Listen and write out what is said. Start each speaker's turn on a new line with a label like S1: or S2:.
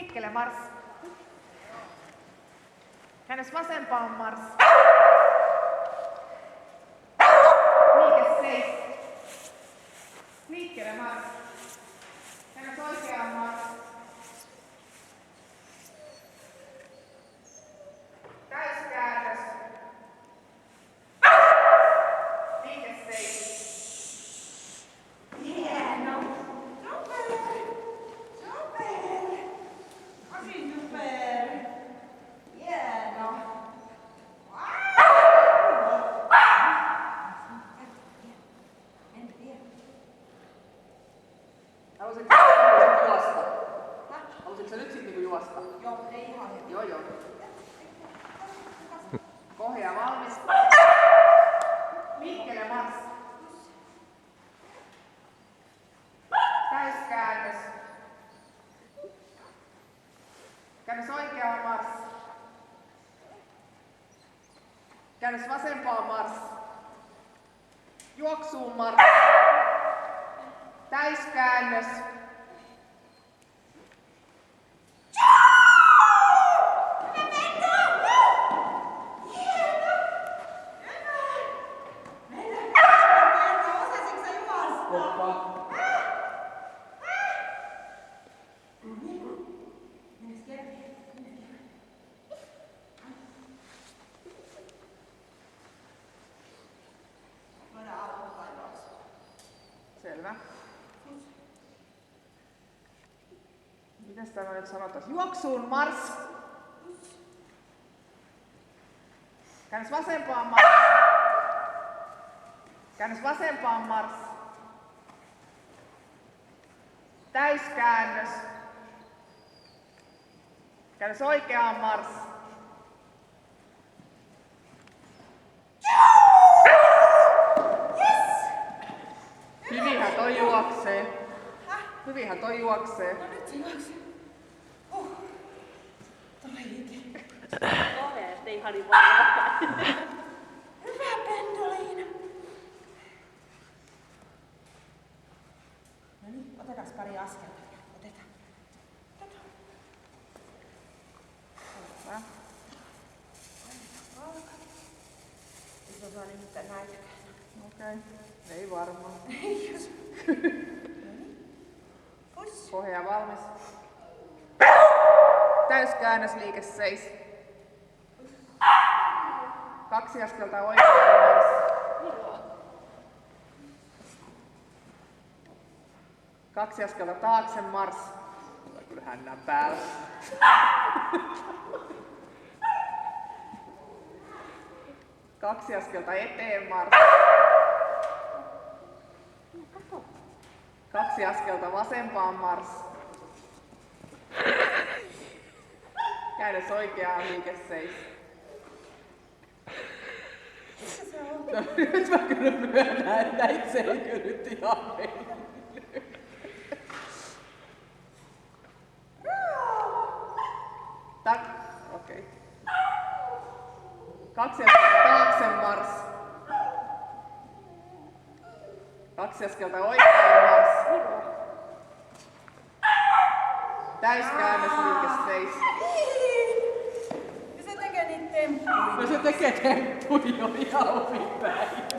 S1: Liikkeelle mars. Käännös vasempaan mars. Liike seis. Liikkeelle mars. Käännös oikeaan mars. Täyskäännös. Liike seis.
S2: Hieno. Super. Super. Tosi super. Hieno.
S1: Haluaisitko sä juosta? Haluaisitko sä nyt sitten juosta?
S2: Joo, ei ihan heti.
S1: Joo. Pohja valmis. Liikkeelle mars. Täyskäännös. Käännös oikeaan mars. Käännös vasempaan mars. Juoksuun mars. Täyskäännös.
S2: Osasitko sä juosta? Menes kerran. Voidaan aloittaa juoksu.
S1: Selvä. Mitäs tämä nyt sanotaan? Juoksuun mars. Käännös vasempaan mars. Käännös vasempaan mars. Täyskäännös. Käännös oikeaan mars. Hyvinhän toi juoksee. Hyvinhän toi juoksee.
S2: No nyt se juoksee. Tulee liike.
S3: Kauheasti ihan niin vaan.
S2: Hyvä Pendolino. No niin, otetaan pari askelta. Otetaan.
S1: Hyvä.
S2: Jos osaa niin nyt näitäkään.
S1: Okei. Ei varmaan.
S2: Ei jos. Push.
S1: Pohja valmis. Täyskäännös liike seis. 2 askelta oikeaan mars. 2 askelta taakse mars. Mulla on kyllä hännän päällä. 2 askelta eteen mars. 2 askelta vasempaan mars. Käännös oikeaan liike seis.
S2: Missä se on?
S1: No, nyt mä kyllä myönnän, että itse ei kyllä nyt ihan mennyt. Okei. 2 askelta taakse mars. 2 askelta oikeaan mars. Täyskäännös liike seis.
S2: Ja se tekee niitä temppuja.
S1: No se tekee temppuja jo ihan omin päin.